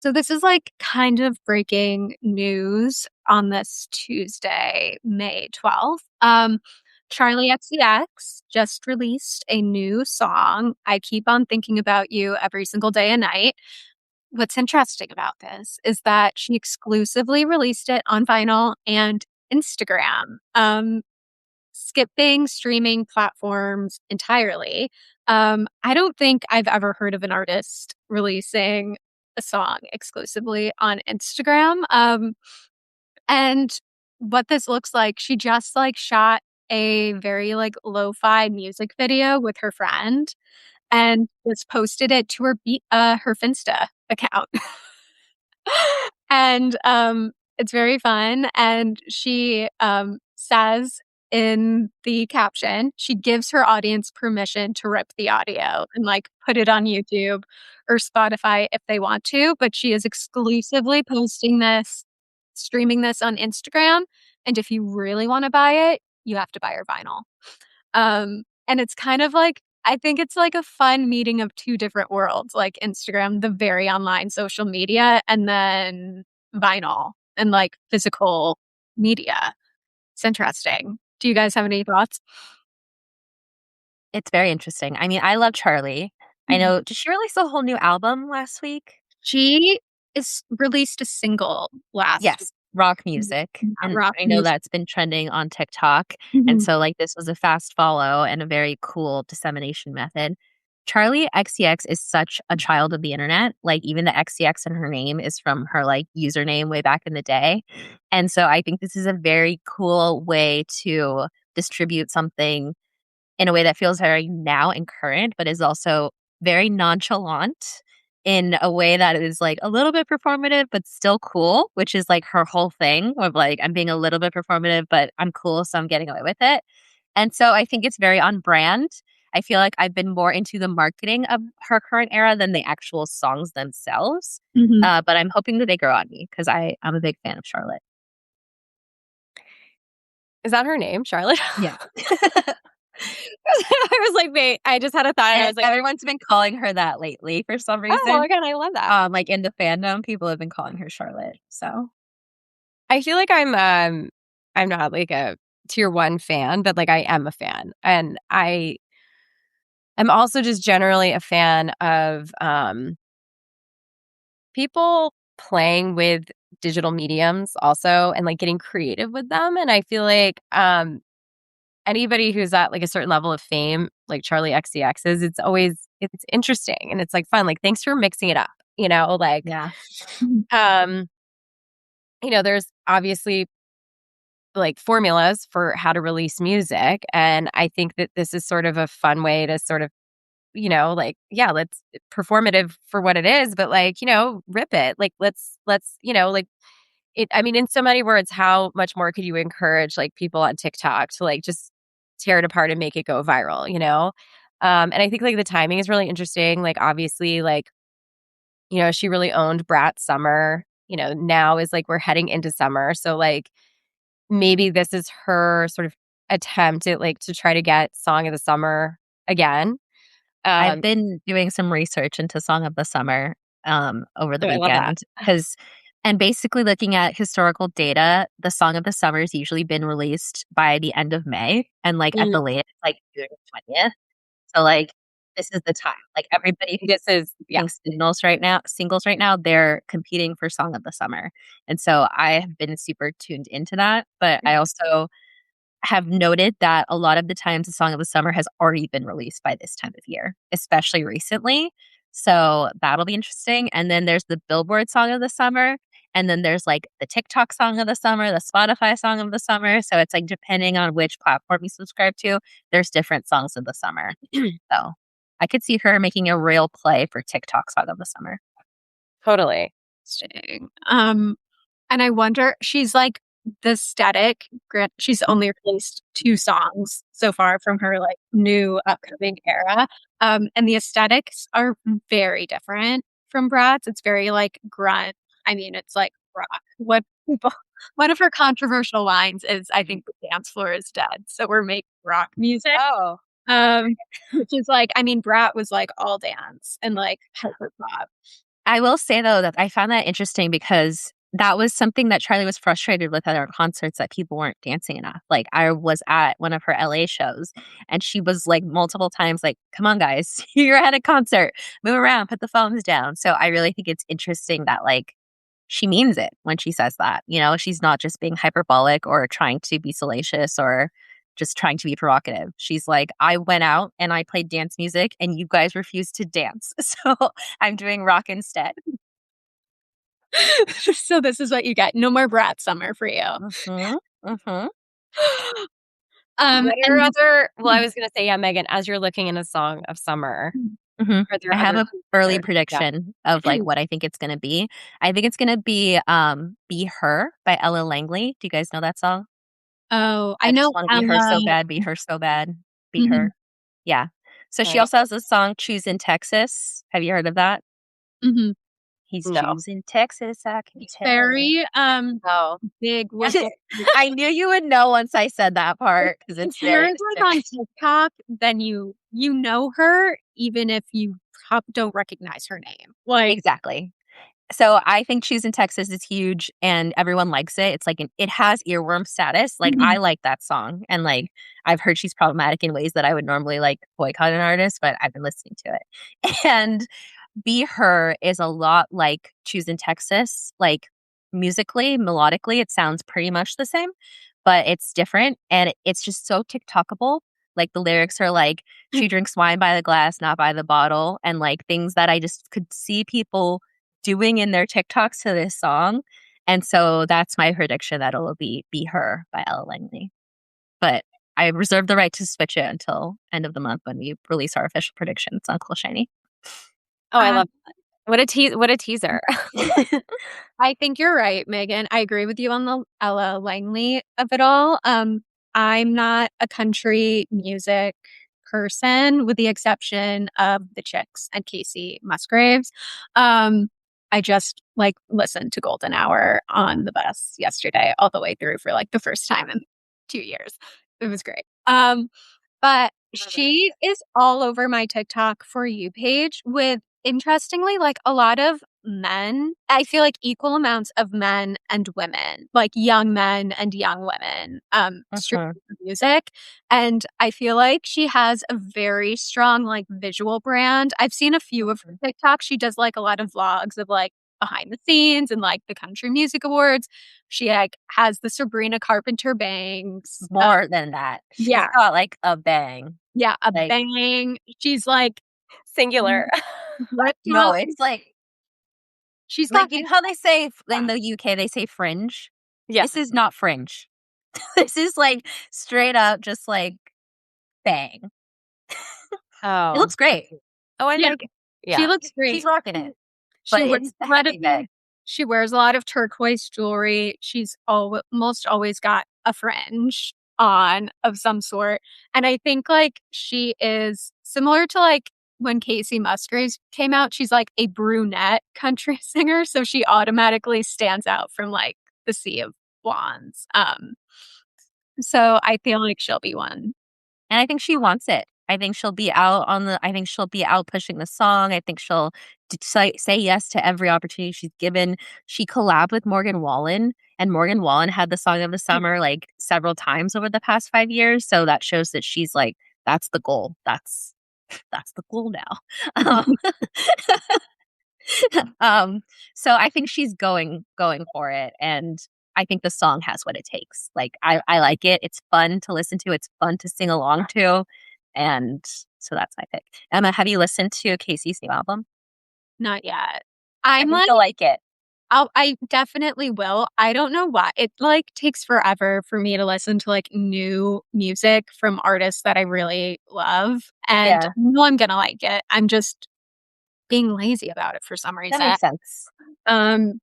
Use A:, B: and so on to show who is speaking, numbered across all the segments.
A: So this is like kind of breaking news on this Tuesday, May 12th. Charlie XCX just released a new song. I keep on thinking about you every single day and night. What's interesting about this is that she exclusively released it on vinyl and Instagram, skipping streaming platforms entirely. I don't think I've ever heard of an artist releasing a song exclusively on Instagram. And what this looks like, she just like shot a very like lo-fi music video with her friend and just posted it to her Finsta account. And it's very fun. And she says in the caption, she gives her audience permission to rip the audio and like put it on YouTube or Spotify if they want to, but she is exclusively posting this, streaming this on Instagram. And if you really want to buy it, you have to buy her vinyl. And it's kind of like, I think it's like a fun meeting of two different worlds, like Instagram, the very online social media, and then vinyl and like physical media. It's interesting. Do you guys have any thoughts?
B: It's very interesting. I mean, I love Charlie. I know, did she release a whole new album last week?
A: She is released a single last
B: Yes, rock music.
A: week.
B: And
A: Rock
B: I know
A: music.
B: that's been trending on TikTok. And
A: Mhm.
B: so, like, this was a fast follow and a very cool dissemination method. Charlie XCX is such a child of the internet. Like, even the XCX in her name is from her, like, username way back in the day. And so I think this is a very cool way to distribute something in a way that feels very now and current, but is also very nonchalant in a way that is like a little bit performative, but still cool, which is like her whole thing of like, I'm being a little bit performative, but I'm cool. So I'm getting away with it. And so I think it's very on brand. I feel like I've been more into the marketing of her current era than the actual songs themselves.
A: Mhm.
B: But I'm hoping that they grow on me because I'm a big fan of Charlotte.
C: Is that her name, Charlotte?
B: Yeah.
C: I was like, wait, I just had a thought and I
B: And
C: was like,
B: everyone's been calling her that lately for some
C: oh
B: reason.
C: my God, I love that.
B: Like in the fandom, people have been calling her Charlotte. So
C: I feel like I'm not like a tier one fan, but like I am a fan. And I am also just generally a fan of people playing with digital mediums also and like getting creative with them. And I feel like anybody who's at like a certain level of fame, like Charlie XCX is, it's interesting and it's like fun. Like thanks for mixing it up, like
B: yeah.
C: um, there's obviously like formulas for how to release music. And I think that this is sort of a fun way to sort of, like, yeah, let's performative for what it is, but like, rip it. Like, let's, like it, I mean, in so many words, how much more could you encourage like people on TikTok to like just tear it apart and make it go viral? And I think like the timing is really interesting. Like, obviously, like, she really owned Brat's summer, now is like we're heading into summer. So like, maybe this is her sort of attempt at like to try to get Song of the Summer again.
B: I've
C: Um,
B: been doing some research into Song of the Summer over the
C: so I love that.
B: weekend because and basically looking at historical data, the Song of the Summer has usually been released by the end of May and like at
C: Mm,
B: the latest like June 20th. So like this is the time. Like everybody who's
C: this is yeah.
B: getting singles right now, they're competing for Song of the Summer. And so I have been super tuned into that. But I also have noted that a lot of the times the Song of the Summer has already been released by this time of year, especially recently. So that'll be interesting. And then there's the Billboard Song of the Summer. And then there's like the TikTok Song of the Summer, the Spotify Song of the Summer. So it's like depending on which platform you subscribe to, there's different songs of the summer. So I could see her making a real play for TikTok Song of the Summer.
C: Totally.
A: Interesting. And I wonder, she's like the aesthetic. She's only released two songs so far from her like new upcoming era. And the aesthetics are very different from Brad's. It's very like grunt. I mean, it's like rock. What people, one of her controversial lines is, "I think the dance floor is dead, so we're making rock music."
C: Oh,
A: Um, which is like, I mean, Brat was like all dance and like hyper pop.
B: I will say though that I found that interesting because that was something that Charlie was frustrated with at our concerts, that people weren't dancing enough. Like I was at one of her LA shows and she was like multiple times like, come on guys, you're at a concert, move around, put the phones down. So I really think it's interesting that like she means it when she says that. You know, she's not just being hyperbolic or trying to be salacious or just trying to be provocative. She's like, I went out and I played dance music and you guys refused to dance. So I'm doing rock instead.
A: So this is what you get. No more brat summer for you.
B: Mm-hmm. Mm-hmm.
C: What are
A: And
C: other well, I was gonna say, yeah, Megan, as you're looking in a song of summer,
B: Mm-hmm.
C: are
B: I
C: there
B: have
C: other
B: a early
C: concerts? Yeah.
B: prediction of like what I think it's gonna be. I think it's gonna be Her by Ella Langley. Do you guys know that song?
A: oh, I
B: I just
A: know
B: want to be her
A: Ella.
B: so bad, be her so bad, be
A: Mhm,
B: her. Yeah. So she
C: Okay.
B: also has a song Choosing Texas. Have you heard of that?
A: mhm.
B: He's
C: No.
B: choosing Texas, I can
A: It's
B: tell.
A: very,
C: Oh.
A: big with the
B: I knew you would know once I said that part because
A: if
B: it's
A: you're,
B: very
A: like, on
B: specific.
A: TikTok, then you know her even if you don't recognize her name. Like
B: Exactly. So I think Choosing Texas is huge and everyone likes it. It's like it has earworm status. Like I
A: mhm,
B: like that song and like I've heard she's problematic in ways that I would normally like boycott an artist, but I've been listening to it. And Be Her is a lot like Choosing Texas. Like musically, melodically, it sounds pretty much the same, but it's different and it's just so TikTokable. Like the lyrics are like, she drinks wine by the glass, not by the bottle, and like things that I just could see people doing in their TikToks to this song. And so that's my prediction that it'll be Her by Ella Langley. But I reserve the right to switch it until end of the month when we release our official predictions on Cool Shiny.
C: Oh, I
A: um,
C: love that. What a teaser.
A: I think you're right, Megan. I agree with you on the Ella Langley of it all. I'm not a country music person, with the exception of the Chicks and Casey Musgraves. I just like listened to Golden Hour on the bus yesterday, all the way through for like the first time in 2 years. It was great. But she is all over my TikTok For You page with, interestingly, like a lot of men. I feel like equal amounts of men and women, like young men and young women, streaming
B: Mhm.
A: her music. And I feel like she has a very strong like visual brand. I've seen a few of her TikToks. She does like a lot of vlogs of like behind the scenes and like the Country Music Awards. She like has the Sabrina Carpenter bangs.
B: More than that. She's
A: Yeah,
B: got like a bang.
A: yeah, a
B: Like,
A: bang. She's like
C: Singular.
A: ripped
B: no,
A: up.
B: it's
A: She's got
B: like you know how they say in the UK they say fringe?
C: Yeah.
B: This is not fringe. This is like straight up just like bang. It
C: Oh.
B: looks great.
C: Oh, I
A: yeah,
C: like it.
A: she
C: Yeah.
A: looks
B: She's
A: great.
B: rocking it.
A: She
B: But
A: wears
B: it's the
A: a lot of
B: heavy bag.
A: she wears a lot of turquoise jewelry. She's almost always got a fringe on of some sort. And I think like she is similar to like when Casey Musgraves came out, she's like a brunette country singer, so she automatically stands out from like the sea of blondes. So I feel like she'll be one.
B: And I think she wants it. I think she'll be out pushing the song. I think she'll say yes to every opportunity she's given. She collabed with Morgan Wallen, and Morgan Wallen had the song of the summer like several times over the past 5 years. So that shows that she's like, that's the goal. That's the goal now. um, so I think she's going for it, and I think the song has what it takes. Like I like it. It's fun to listen to. It's fun to sing along to, and so that's my pick. Emma, have you listened to Casey's new album?
A: Not yet.
B: I
A: I'm
B: think
A: like,
B: you'll like it.
A: I definitely will. I don't know why. It like takes forever for me to listen to like new music from artists that I really love. And I
B: Yeah,
A: know I'm gonna like it. I'm just being lazy about it for some
B: that
A: reason.
B: makes sense.
A: Um,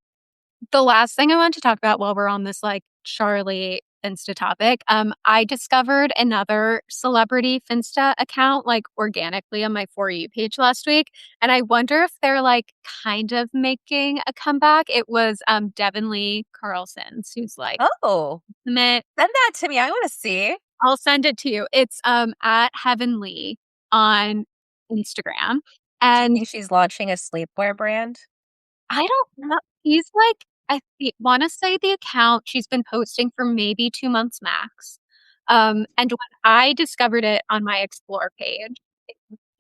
A: the last thing I want to talk about while we're on this like Charlie Finsta topic, I discovered another celebrity Finsta account like organically on my For You page last week. And I wonder if they're like kind of making a comeback. It was Devin Lee Carlson's, who's like
B: Oh,
A: ultimate.
B: send that to me. I want to see.
A: I'll send it to you. It's at Heavenly on Instagram.
B: Do you
A: And
B: think she's launching a sleepwear brand?
A: I don't know. He's like, I want to say the account she's been posting for maybe 2 months max. And when I discovered it on my explore page,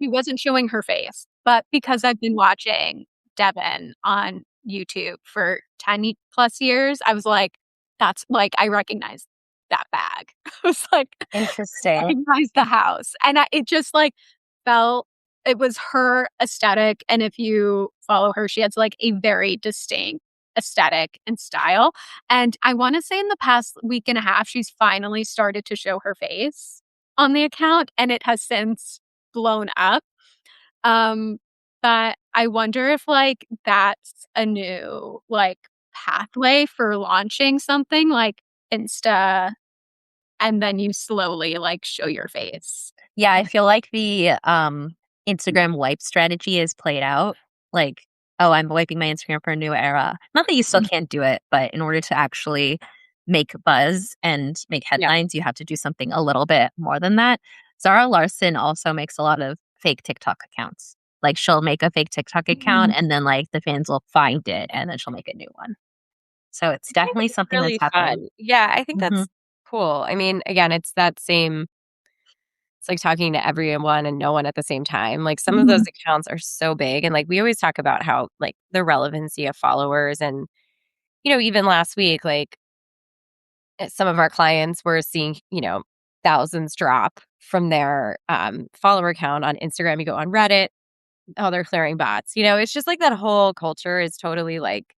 A: she wasn't showing her face, but because I've been watching Devin on YouTube for 10 plus years, I was like, that's like, I recognize that bag. I was like, I
B: Interesting.
A: recognize the house. And it just like felt, it was her aesthetic. And if you follow her, she has like a very distinct aesthetic and style. And I want to say in the past week and a half, she's finally started to show her face on the account and it has since blown up. Um, but I wonder if like that's a new like pathway for launching something like Insta and then you slowly like show your face.
B: Yeah, I feel like the Instagram wipe strategy is played out. Like, oh, I'm wiping my Instagram for a new era. Not that you still can't do it, but in order to actually make buzz and make
C: Yeah.
B: headlines, you have to do something a little bit more than that. Zara Larson also makes a lot of fake TikTok accounts. Like, she'll make a fake TikTok account and then like the fans will find it and then she'll make a new one. So it's
C: I think
B: definitely
C: it's
B: something that's
C: really
B: happening.
C: fun. Yeah, I think
B: Hmm.
C: that's cool. I mean, again, it's that same it's like talking to everyone and no one at the same time. Like some of those accounts are so big and like we always talk about how like the relevancy of followers and even last week like some of our clients were seeing, thousands drop from their follower count on Instagram. You go on Reddit, oh, they're clearing bots. It's just like that whole culture is totally like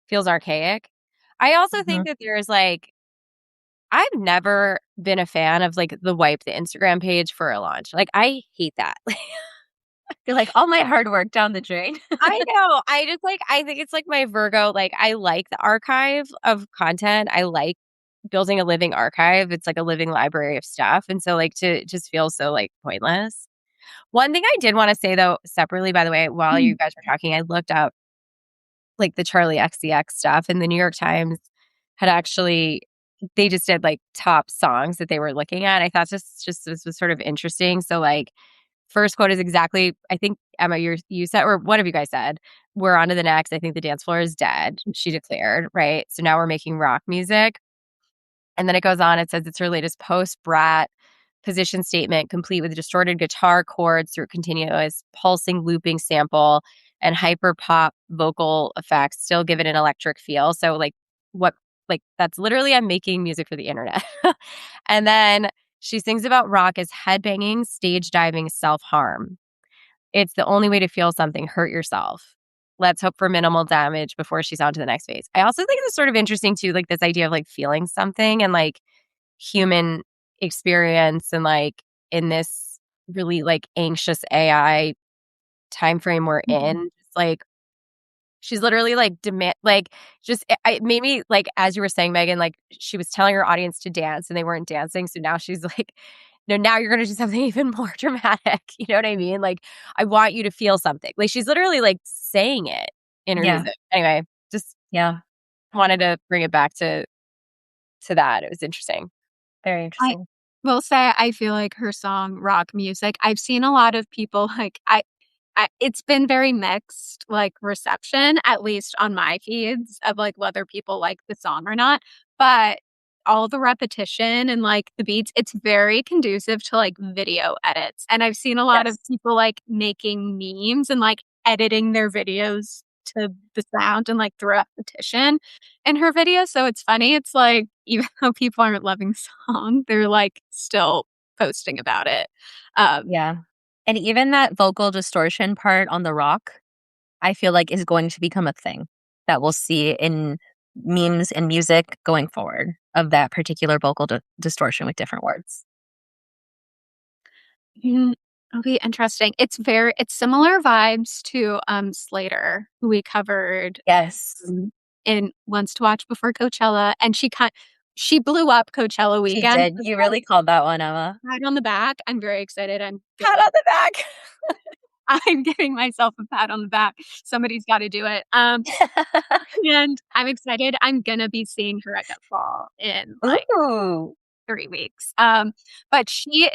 C: feels archaic. I also
B: Hmm.
C: think that there's like I've never been a fan of like the wipe the Instagram page for a launch. Like I hate that.
B: You're like, all my hard work down the drain.
C: I know. I just like I think it's like my Virgo. Like I like the archive of content. I like building a living archive. It's like a living library of stuff. And so like to just feel so like pointless. One thing I did want to say though, separately, by the way, while you guys were talking, I looked up like the Charlie XCX stuff and the New York Times had actually they just did like top songs that they were looking at. I thought this was sort of interesting. So like first quote is exactly I think Emma you said or what have you guys said? We're on to the next. I think the dance floor is dead, she declared, right? So now we're making rock music. And then it goes on, it says it's her latest post brat position statement, complete with distorted guitar chords through a continuous pulsing looping sample and hyper pop vocal effects, still give it an electric feel. So like what like that's literally I'm making music for the internet. And then she sings about rock as headbanging, stage diving, self-harm. It's the only way to feel something, hurt yourself. Let's hope for minimal damage before she's on to the next phase. I also think it's sort of interesting too, like this idea of like feeling something and like human experience and like in this really like anxious AI time frame we're in. It's like she's literally like demand like just it made me like as you were saying, Megan, like she was telling her audience to dance and they weren't dancing. So now she's like, no, now you're gonna do something even more dramatic. You know what I mean? Like I want you to feel something. Like she's literally like saying it in her
B: Yeah.
C: music. Anyway, just
B: Yeah.
C: wanted to bring it back to that. It was interesting.
B: Very
A: I
B: interesting.
A: will say I feel like her song rock music. I've seen a lot of people like it's been very mixed like reception at least on my feeds of like whether people like the song or not, but all the repetition and like the beats, it's very conducive to like video edits. And I've seen a lot of
B: Yes.
A: people like making memes and like editing their videos to the sound and like the repetition in her videos. So it's funny. It's like even though people aren't loving the song, they're like still posting about it. Um,
B: Yeah. And even that vocal distortion part on the rock, I feel like is going to become a thing that we'll see in memes and music going forward of that particular vocal distortion with different words.
A: Mm, okay, interesting. It's similar vibes to Slater, who we covered
B: Yes,
A: in Once to Watch Before Coachella, and she blew up Coachella
B: she
A: weekend.
B: did. You really called that one, Emma.
A: Pat on the back. I'm very excited.
C: Pat on the back.
A: I'm giving myself a pat on the back. Somebody's got to do it. And I'm excited. I'm gonna be seeing her at Get Fall in like
B: Ooh.
A: 3 weeks. But she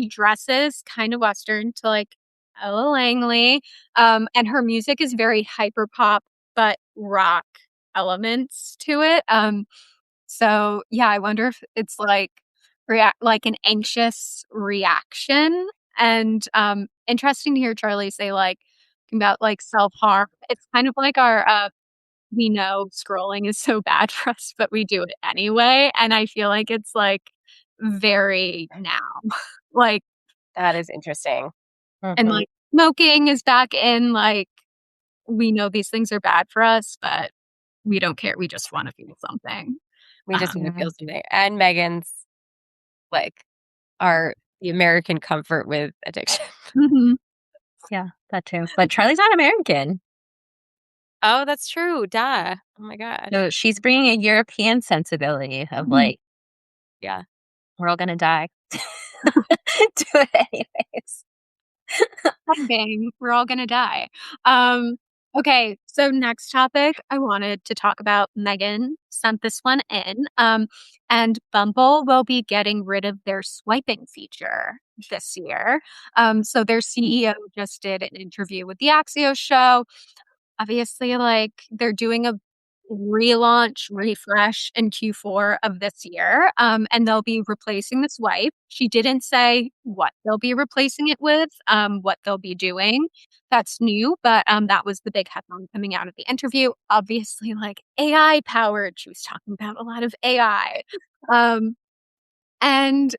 A: dresses kind of Western to like Ella Langley. And her music is very hyper pop, but rock elements to it. So yeah, I wonder if it's like like an anxious reaction. And interesting to hear Charlie say like about like self-harm. It's kind of like our we know scrolling is so bad for us, but we do it anyway. And I feel like it's like very now. Like
C: That is interesting.
A: and
C: Mhm.
A: like smoking is back in, like we know these things are bad for us, but we don't care. We just want to feel something.
C: We just need to
B: Yeah.
C: feel something. And Megan's like our the American comfort with addiction.
A: Mhm.
B: Yeah, that too. But Charlie's not American.
C: Oh, that's true. Duh. Oh my gosh.
B: So she's bringing a European sensibility of
A: Mhm.
B: like,
C: Yeah.
B: we're all gonna die. Do it anyways.
A: Bang, we're all gonna die. Um, okay, so next topic, I wanted to talk about Megan sent this one in. And Bumble will be getting rid of their swiping feature this year. So their CEO just did an interview with the Axios show. Obviously, like they're doing a relaunch, refresh in Q4 of this year. And they'll be replacing the swipe. She didn't say what they'll be replacing it with, what they'll be doing. That's new, but that was the big headline coming out of the interview. Obviously, like AI powered. She was talking about a lot of AI. Um, and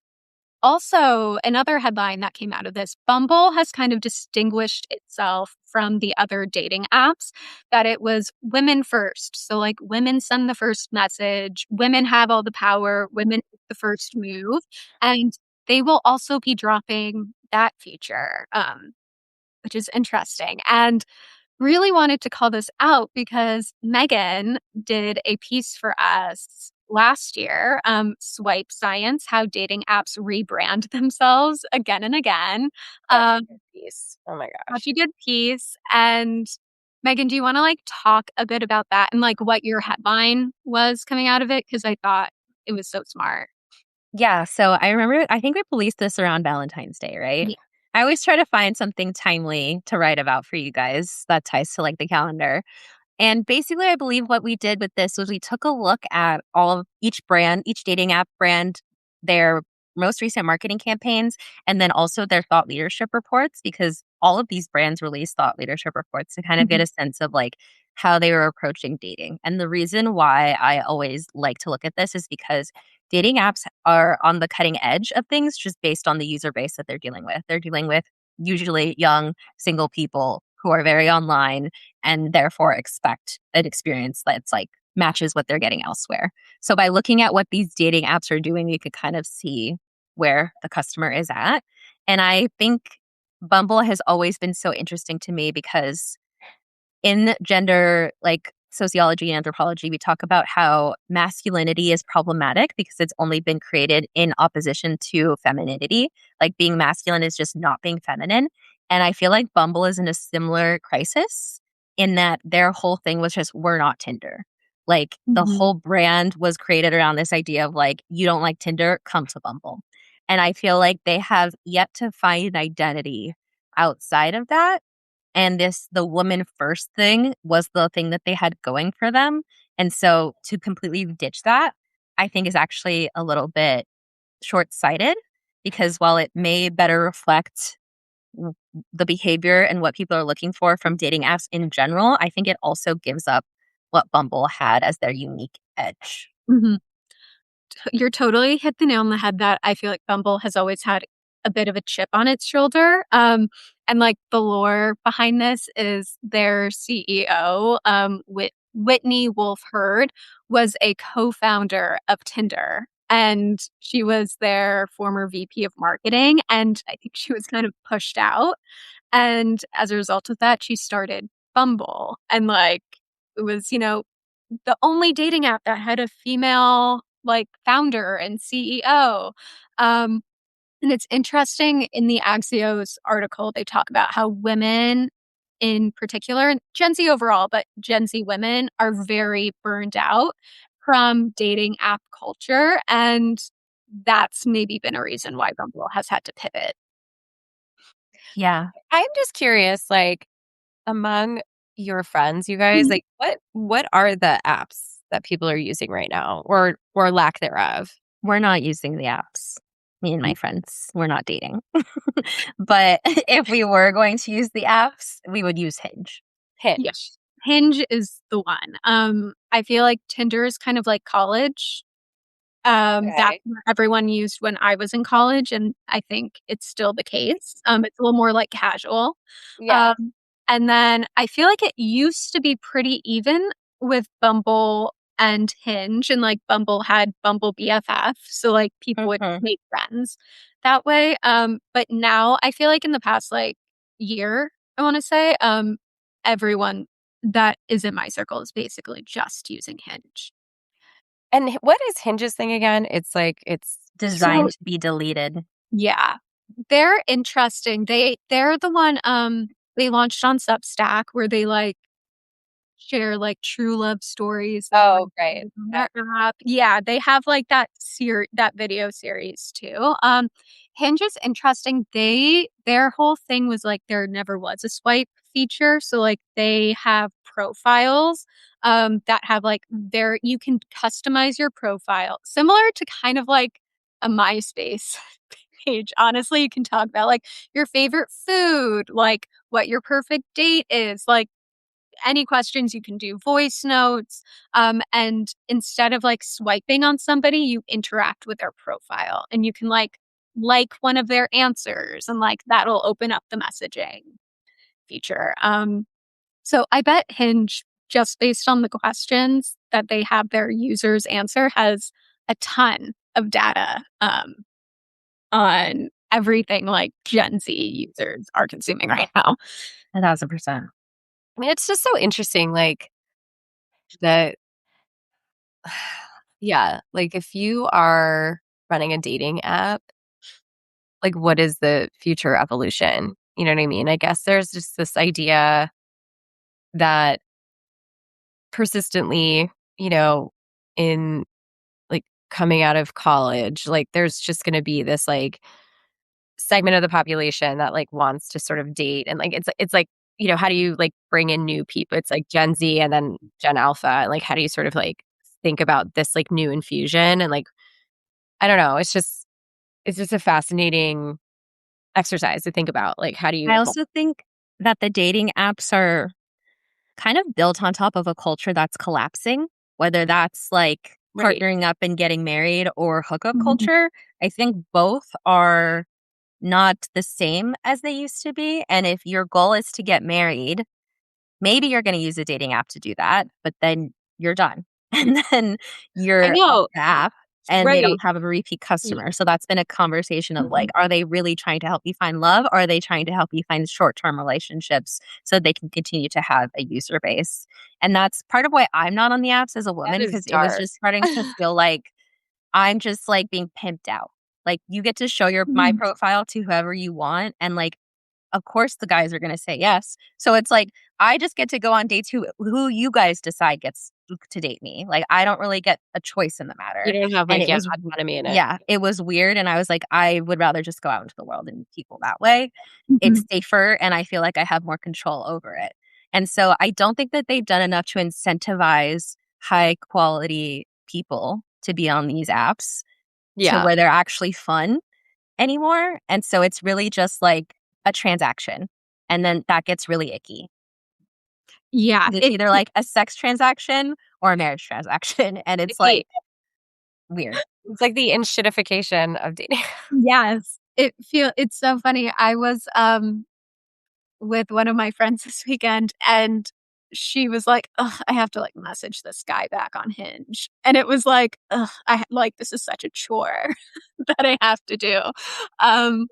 A: also, another headline that came out of this, Bumble has kind of distinguished itself from the other dating apps that it was women first. So, like, women send the first message, women have all the power, women make the first move, and they will also be dropping that feature, which is interesting. And really wanted to call this out because Megan did a piece for us last year, Swipe Science, how dating apps rebrand themselves again and again.
C: Such
A: Um,
C: a good piece. Oh my
A: Such
C: gosh.
A: a good piece. And Megan, do you want to like talk a bit about that and like what your headline was coming out of it? Because I thought it was so smart.
B: Yeah, so I remember I think we released this around Valentine's Day, right?
A: Yeah.
B: I always try to find something timely to write about for you guys that ties to like the calendar. And basically, I believe what we did with this was we took a look at all of each brand, each dating app brand, their most recent marketing campaigns, and then also their thought leadership reports, because all of these brands release thought leadership reports to kind of get
A: Mhm.
B: a sense of like how they were approaching dating. And the reason why I always like to look at this is because dating apps are on the cutting edge of things just based on the user base that they're dealing with. They're dealing with usually young single people who are very online and therefore expect an experience that's like matches what they're getting elsewhere. So by looking at what these dating apps are doing, you could kind of see where the customer is at. And I think Bumble has always been so interesting to me because in gender like sociology and anthropology, we talk about how masculinity is problematic because it's only been created in opposition to femininity. Like being masculine is just not being feminine. And I feel like Bumble is in a similar crisis in that their whole thing was just, we're not Tinder. Like the
A: Mhm.
B: whole brand was created around this idea of like, you don't like Tinder, come to Bumble. And I feel like they have yet to find an identity outside of that, and the woman first thing was the thing that they had going for them. And so to completely ditch that, I think is actually a little bit short-sighted, because while it may better reflect w- the behavior and what people are looking for from dating apps in general, I think it also gives up what Bumble had as their unique edge.
A: Mhm. You're totally hit the nail on the head that I feel like Bumble has always had a bit of a chip on its shoulder. And like the lore behind this is their CEO, Whitney Wolf Herd, was a co-founder of Tinder. And she was their former VP of marketing. And I think she was kind of pushed out. And as a result of that, she started Bumble. And like it was, the only dating app that had a female like founder and CEO. Um, and it's interesting in the Axios article, they talk about how women in particular, and Gen Z overall, but Gen Z women are very burned out from dating app culture. And that's maybe been a reason why Bumble has had to pivot.
B: Yeah.
C: I'm just curious, like, among your friends, you guys, like, what are the apps that people are using right now or lack thereof?
B: We're not using the apps. Me and my friends, we're not dating. But if we were going to use the apps, we would use Hinge.
A: Yeah.
C: Hinge.
A: Hinge is the one. I feel like Tinder is kind of like college. That's
C: Okay.
A: what everyone used when I was in college, and I think it's still the case. It's a little more like casual.
C: Yeah.
A: Um, and then I feel like it used to be pretty even with Bumble and Hinge, and like Bumble had Bumble BFF, so like people would
B: Mhm.
A: make friends that way. But now I feel like in the past like year, I want to say, everyone that is in my circle is basically just using Hinge.
C: And what is Hinge's thing again? It's like it's
A: So
B: Designed to be deleted.
A: yeah. They're interesting. They're the one, they launched on Substack where they, like, share, like, true love stories and, like,
C: oh, right.
A: on
C: Okay.
A: their app. Yeah, they have, like, that video series too. Hinge is interesting. Their whole thing was, like, there never was a swipe feature, so, like, they have profiles, that have, like, their you can customize your profile, similar to kind of like a MySpace page. Honestly, you can talk about, like, your favorite food, like, what your perfect date is, like, any questions you can do voice notes, and instead of like swiping on somebody you interact with their profile and you can like one of their answers and like that'll open up the messaging feature. So I bet Hinge, just based on the questions that they have their users answer, has a ton of data on everything like Gen Z users are consuming right now.
B: 1,000%.
C: I mean, it's just so interesting, like that. Yeah, like if you are running a dating app, like what is the future evolution? You know what I mean? I guess there's just this idea that persistently, you know, in like coming out of college, like there's just going to be this like segment of the population that like wants to sort of date and like it's like, you know, how do you like bring in new people? It's like Gen Z and then Gen Alpha and like how do you sort of like think about this like new infusion and like I don't know, it's just a fascinating exercise to think about, like, how do you
B: I
C: evolve.
B: also think that the dating apps are kind of built on top of a culture that's collapsing, whether that's like
C: Right.
B: partnering up and getting married or hookup
A: Mhm.
B: culture. I think both are not the same as they used to be. And if your goal is to get married, maybe you're going to use a dating app to do that, but then you're done. And then
C: I
B: you're off
C: know,
B: the app and they
C: right.
B: don't have a repeat
C: Y
B: customer. So that's been a conversation of like,
A: Mhm.
B: are they really trying to help you find love or are they trying to help you find short term relationships so they can continue to have a user base? And that's part of why I'm not on the apps as a
C: that
B: woman
C: is
B: because it was
C: dark.
B: just starting to feel like I'm just like being pimped out. Like you get to show your my
A: Mhm.
B: profile to whoever you want and like of course the guys are gonna say yes. So it's like, I just get to go on dates who you guys decide gets to date me. Like, I don't really get a choice in the
C: You
B: matter.
C: don't have,
B: And
C: like,
B: it
C: yeah,
B: was
C: autonomy in it.
B: yeah, it was weird, and I was like, I would rather just go out into the world and meet people that way. It's
A: Mhm.
B: safer, and I feel like I have more control over it. And so I don't think that they've done enough to incentivize high quality people to be on these apps to
C: Yeah.
B: where they're actually fun anymore. And so it's really just like a transaction. And then that gets really icky.
A: Yeah,
B: 'Cause it's either like a sex transaction or a marriage transaction. And
C: Like
B: it's
C: the
B: like weird.
C: it's like the enshittification of dating.
A: yes. It's so funny. I was, with one of my friends this weekend, and she was like, "Ugh, I have to, like, message this guy back on Hinge." And it was like, "Ugh, this is such a chore that I have to do." Um,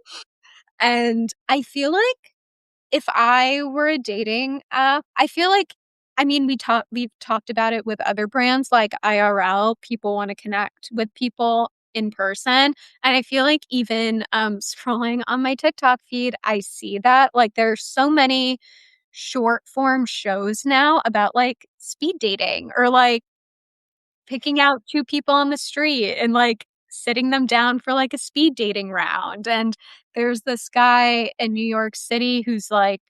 A: and I feel like if I were a dating app, I feel like I mean, we've talked about it with other brands like IRL, people wanna connect with people in person, and I feel like even, scrolling on my TikTok feed, I see that, like, there's so many short form shows now about, like, speed dating or, like, picking out 2 people on the street and, like, sitting them down for like a speed dating round. And there's this guy in New York City who's like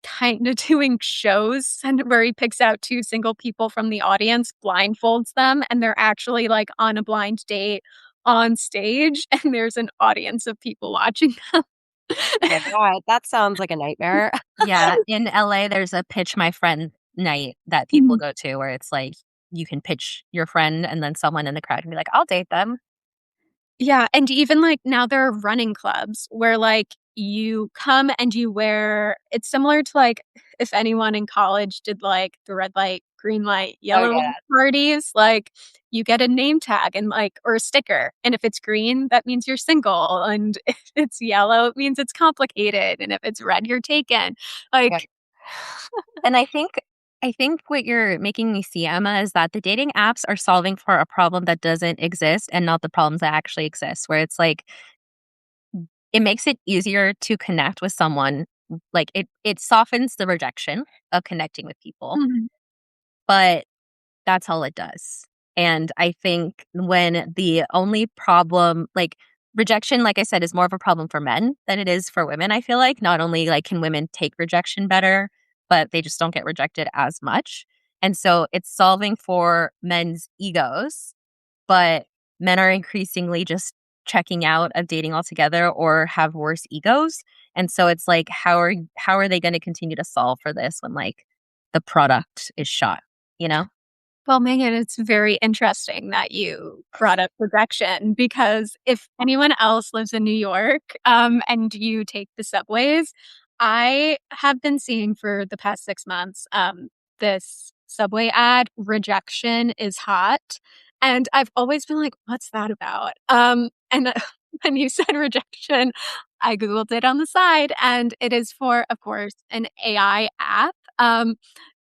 A: kind of doing shows and where he picks out two single people from the audience, blindfolds them, and they're actually like on a blind date on stage, and there's an audience of people watching them.
C: Oh my God, that sounds like a nightmare.
B: Yeah, in LA, there's a pitch my friend night that people go to where it's like you can pitch your friend and then someone in the crowd can be like, I'll date them.
A: Yeah, and even, like, now there are running clubs where, like, you come and you wear it's similar to, like, if anyone in college did, like, the red light, green light,
C: Oh,
A: yellow
C: yeah.
A: light parties, like, you get a name tag and, like or a sticker, and if it's green, that means you're single, and if it's yellow, it means it's complicated, and if it's red, you're taken.
C: Yeah.
A: Like
B: And I think what you're making me see, Emma, is that the dating apps are solving for a problem that doesn't exist and not the problems that actually exist, where it's like it makes it easier to connect with someone. Like it softens the rejection of connecting with people,
A: Mhm.
B: but that's all it does. And I think when the only problem, like rejection, like I said, is more of a problem for men than it is for women. I feel like not only like can women take rejection better, but they just don't get rejected as much. And so it's solving for men's egos, but men are increasingly just checking out of dating altogether or have worse egos. And so it's like, how are they going to continue to solve for this when like the product is shot, you know?
A: Well, Megan, it's very interesting that you brought up rejection because if anyone else lives in New York, and you take the subways, I have been seeing for the past 6 months, this subway ad, "Rejection is hot," and I've always been like, "What's that about?" And when you said rejection, I Googled it on the side, and it is for, of course, an AI app,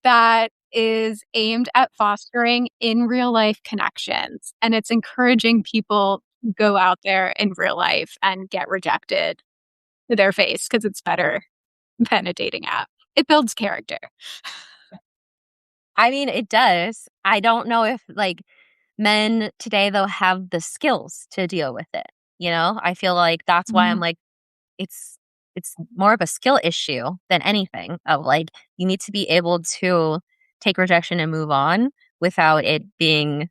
A: that is aimed at fostering in real life connections. And it's encouraging people to go out there in real life and get rejected to their face because it's better than a dating app. It builds character.
B: I mean, it does. I don't know if like men today though have the skills to deal with it. You know, I feel like that's why I'm
A: Mhm.
B: like it's it's more of a skill issue than anything of like you need to be able to take rejection and move on without it being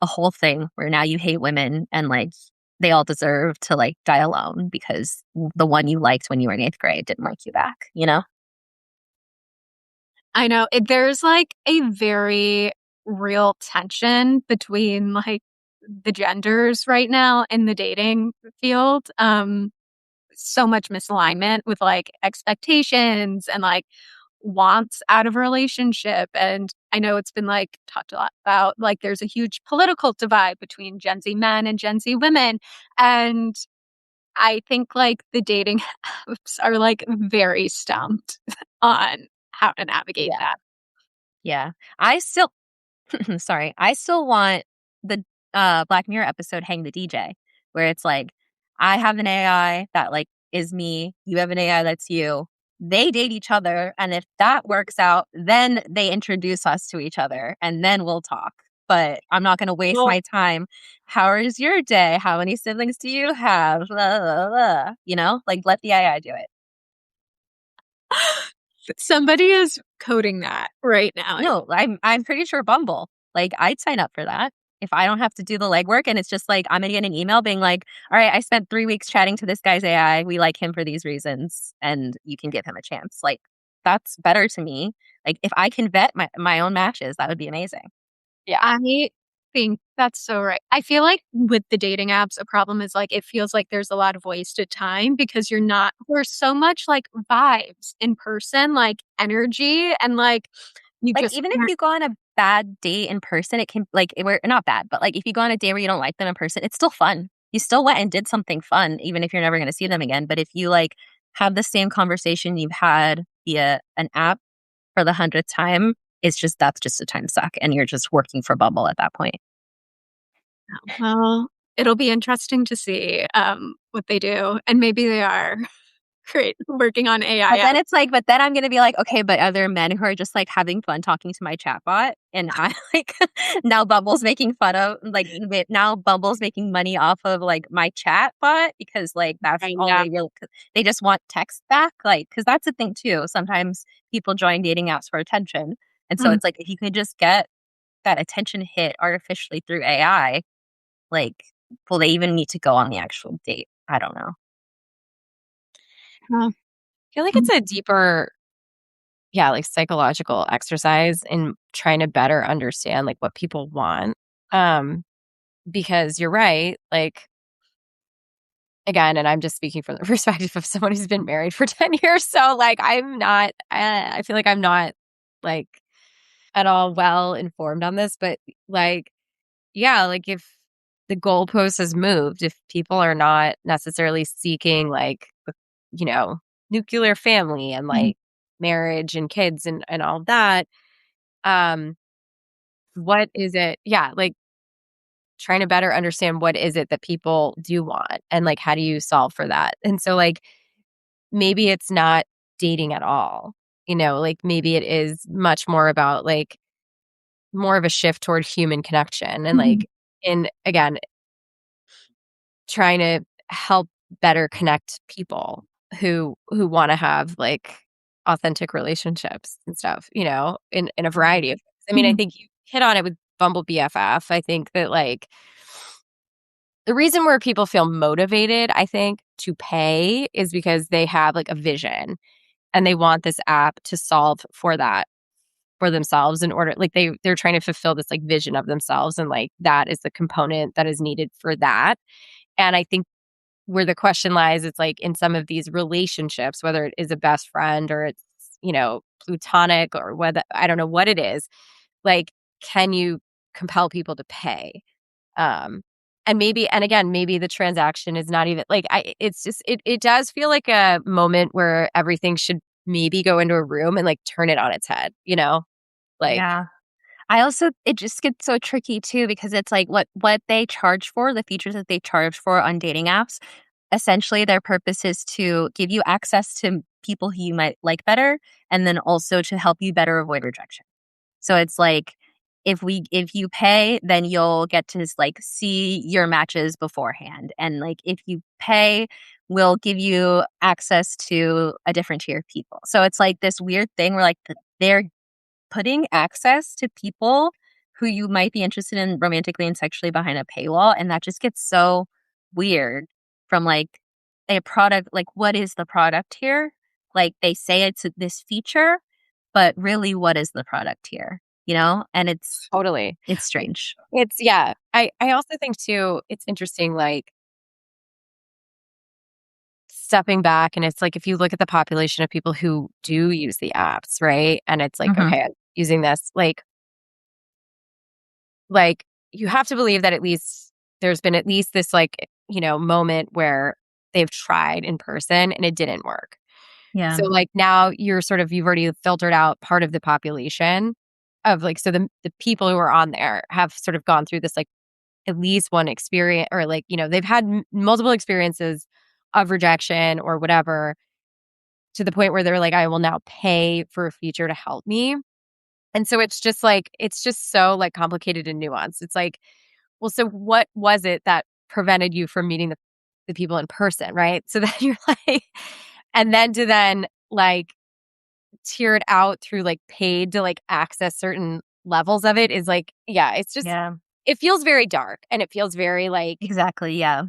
B: a whole thing where now you hate women and like they all deserve to like die alone because the one you liked when you were in 8th grade didn't like you back, you know?
A: I know there's like a very real tension between like the genders right now in the dating field. So much misalignment with like expectations and like wants out of a relationship. And I know it's been like talked a lot about like there's a huge political divide between Gen Z men and Gen Z women. And I think like the dating apps are like very stumped on how to navigate
B: Yeah.
A: that.
B: Yeah. I still sorry. I still want the Black Mirror episode Hang the DJ where it's like I have an AI that like is me, you have an AI that's you. They date each other and if that works out, then they introduce us to each other and then we'll talk. But I'm not going to waste
A: Well,
B: my time. How is your day? How many siblings do you have? Blah, blah, blah. You know, like let the AI do it.
A: somebody is coding that right now.
B: No, I'm pretty sure Bumble. Like, I'd sign up for that if I don't have to do the legwork. And it's just like I'm gonna get an email being like, "All right, I spent 3 weeks chatting to this guy's AI. We like him for these reasons, and you can give him a chance." Like, that's better to me. Like, if I can vet my own matches, that would be amazing.
C: Yeah.
A: I think that's so right. I feel like with the dating apps, a problem is like it feels like there's a lot of wasted time because there's so much like vibes in person, like energy, and like you
B: Like,
A: just
B: even if
A: can't.
B: you go on a bad date in person, it can like we're not bad, but like if you go on a date where you don't like them in person, it's still fun. You still went and did something fun, even if you're never going to see them again. But if you like have the same conversation you've had via an app for the 100th time, that's just a time suck, and you're just working for Bumble at that point.
A: Well, it'll be interesting to see what they do, and maybe they are Great. Working on AI.
B: But then it's like, but then I'm gonna be like, okay, but are there men who are just like having fun talking to my chatbot? And I like now Bumble's making fun of like now Bumble's making money off of like my chatbot because like that's all
A: Yeah.
B: they just want text back. Like, because that's the thing too. Sometimes people join dating apps for attention. And so
A: Mm.
B: it's like if you could just get that attention hit artificially through AI, like will they even need to go on the actual date? I don't know.
A: Huh.
C: I feel like it's a deeper, yeah, like psychological exercise in trying to better understand like what people want. Um, because you're right, like again, and I'm just speaking from the perspective of someone who's been married for 10 years. So like I'm not I feel like I'm not like at all well informed on this, but like yeah, like if the goalpost has moved, if people are not necessarily seeking like you know, nuclear family and
A: Mhm.
C: like marriage and kids and all that, um what is it? Yeah, like trying to better understand what is it that people do want and like how do you solve for that? And so like maybe it's not dating at all. You know, like maybe it is much more about like more of a shift toward human connection and
A: Mhm.
C: like in again trying to help better connect people who want to have like authentic relationships and stuff, you know, in a variety of things. I mean, I
A: Mhm.
C: think you hit on it with Bumble BFF. I think that like the reason where people feel motivated, I think, to pay is because they have like a vision and they want this app to solve for that for themselves in order like they're trying to fulfill this like vision of themselves and like that is the component that is needed for that. And I think where the question lies, it's like in some of these relationships, whether it is a best friend or it's, you know, plutonic or whether I don't know what it is, like, can you compel people to pay? Um, and maybe, and again, maybe the transaction is not even like it's just it does feel like a moment where everything should maybe go into a room and like turn it on its head, you know? Like
B: Yeah. I also it just gets so tricky too because it's like what they charge for, the features that they charge for on dating apps, essentially their purpose is to give you access to people who you might like better and then also to help you better avoid rejection. So it's like if you pay, then you'll get to like see your matches beforehand. And like if you pay, we'll give you access to a different tier of people. So it's like this weird thing where like they're putting access to people who you might be interested in romantically and sexually behind a paywall. And that just gets so weird from like a product. Like, what is the product here? Like, they say it's this feature, but really, what is the product here? You know? And
C: totally.
B: it's strange.
C: It's yeah. I also think too, it's interesting, like stepping back and it's like if you look at the population of people who do use the apps, right? And it's like,
B: Hmm.
C: okay, I'm using this, like you have to believe that at least there's been at least this like, you know, moment where they've tried in person and it didn't work.
B: Yeah.
C: So like now you're sort of you've already filtered out part of the population of like so the people who are on there have sort of gone through this like at least one experience or like, you know, they've had multiple experiences of rejection or whatever to the point where they're like, I will now pay for a feature to help me. And so it's just like, it's just so like complicated and nuanced. It's like, well, so what was it that prevented you from meeting the people in person? Right. So then you're like, and then to then like tier it out through like paid to like access certain levels of it is like, yeah, it's just,
B: Yeah.
C: it feels very dark and it feels very like,
B: Exactly. Yeah.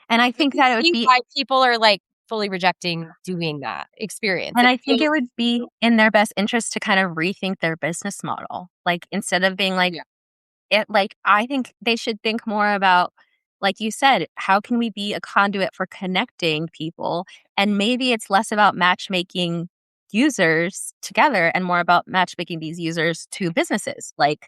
B: And I
C: I
B: think
C: can
B: that it would
C: see
B: be
C: why people are like fully rejecting doing that experience.
B: And
C: It
B: I think
C: feels
B: it would be in their best interest to kind of rethink their business model. Like instead of being like
C: yeah,
B: I think they should think more about, like you said, how can we be a conduit for connecting people? And maybe it's less about matchmaking users together and more about matchmaking these users to businesses. Like,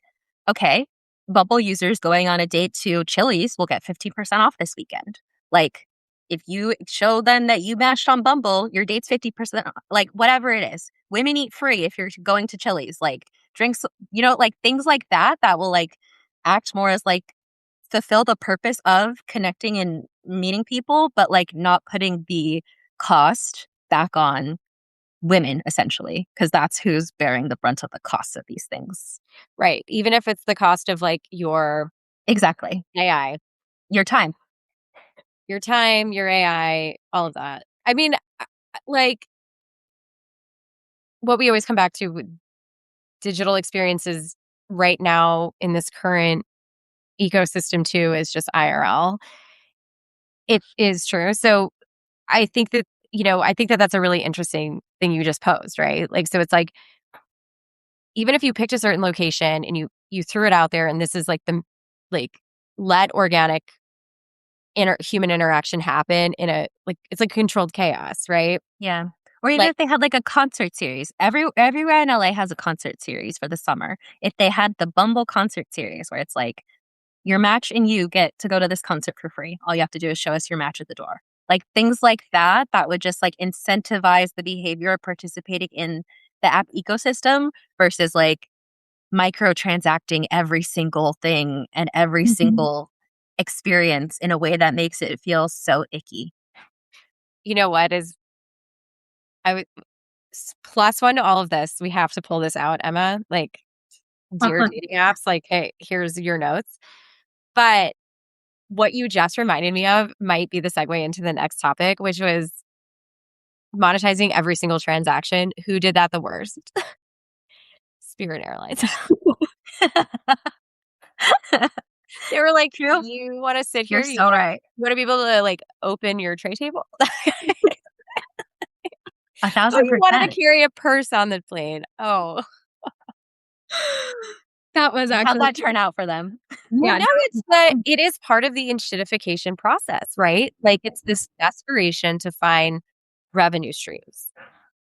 B: okay, Bumble users going on a date to Chili's will get 15% off this weekend. Like, if you show them that you matched on Bumble, your date's 50% off. Like, whatever it is. Women eat free if you're going to Chili's. Like, drinks, like things like that, that will like act more as like fulfill the purpose of connecting and meeting people, but like not putting the cost back on women, essentially, because that's who's bearing the brunt of the cost of these things.
C: Right. Even if it's the cost of like your
B: Exactly.
C: AI,
B: Your time.
C: your AI, all of that. I mean, like what we always come back to with digital experiences right now in this current ecosystem too is just IRL. It is true. So I think that, I think that that's a really interesting thing you just posed, right? Like, so it's like, even if you picked a certain location and you threw it out there and this is like like let organic human interaction happen in a, like, it's like controlled chaos, right?
B: Yeah. Or even
C: Like,
B: if they had like a concert series. Everywhere in LA has a concert series for the summer. If they had the Bumble concert series where it's like your match and you get to go to this concert for free. All you have to do is show us your match at the door. Like things like that would just like incentivize the behavior of participating in the app ecosystem versus like microtransacting every single thing and every
A: Mhm.
B: single experience in a way that makes it feel so icky.
C: you know what is, I would plus one to all of this. We have to pull this out, Emma. Like, dear dating apps, like, hey, here's your notes. But what you just reminded me of might be the segue into the next topic, which was monetizing every single transaction. Who did that the worst? Spirit Airlines. They were like,
B: True.
C: you want to sit
B: You're
C: here?
B: so right.
C: You want to be able to like open your tray table?
B: A
C: Oh,
B: thousand
C: you wanted
B: percent.
C: to carry a purse on the plane. Oh,
A: That was
B: How'd
A: actually
B: that turn out for them?
C: well,
A: yeah.
C: no, it is part of the enshittification process, right? Like it's this desperation to find revenue streams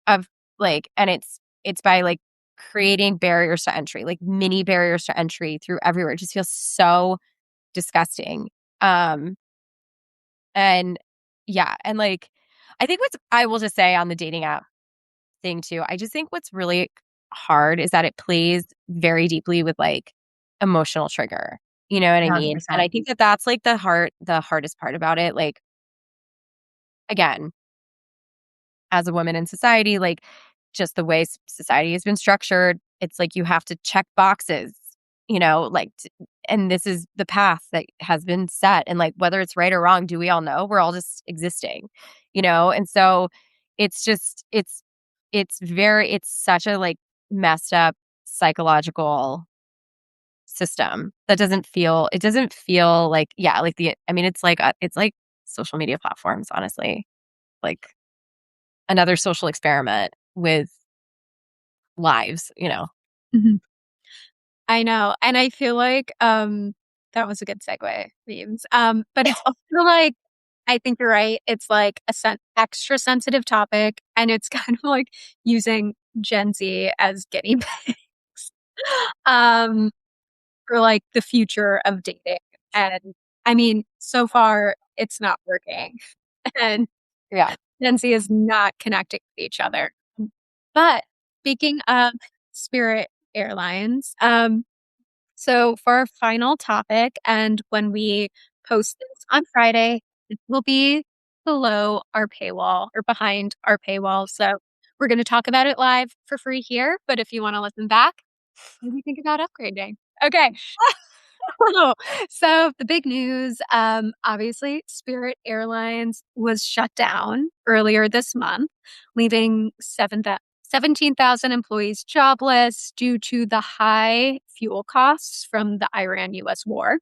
C: of like, and it's by like creating barriers to entry, like mini barriers to entry through everywhere. It just feels so disgusting. Um, and yeah, and like I think what's I will just say on the dating app thing too, I just think what's really hard is that it plays very deeply with like emotional trigger. You know what I mean? And I
B: 1,000%.
C: think that that's like the hardest part about it. Like again, as a woman in society, like just the way society has been structured, it's like you have to check boxes, like, and this is the path that has been set. And like, whether it's right or wrong, do we all know? We're all just existing, And so it's just, it's such a like messed up psychological system that it doesn't feel like, yeah, like I mean, it's like social media platforms, honestly, like another social experiment with lives.
A: Mhm. I know, and I feel like, that was a good segue, memes, but it's also like I think you're right, it's like a extra sensitive topic, and it's kind of like using Gen Z as guinea pigs, um, for, like, the future of dating, and, I mean, so far, it's not working, and
C: Yeah.
A: Gen Z is not connecting with each other. But speaking of Spirit Airlines, so for our final topic, and when we post this on Friday, it will be below our paywall or behind our paywall. So we're going to talk about it live for free here. But if you want to listen back, maybe think about upgrading. Okay. So the big news, obviously, Spirit Airlines was shut down earlier this month, leaving 17,000 employees jobless due to the high fuel costs from the Iran-US war.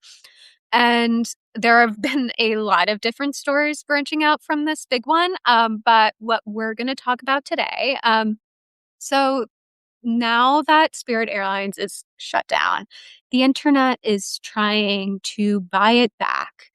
A: And there have been a lot of different stories branching out from this big one, but what we're going to talk about today. So now that Spirit Airlines is shut down, the internet is trying to buy it back.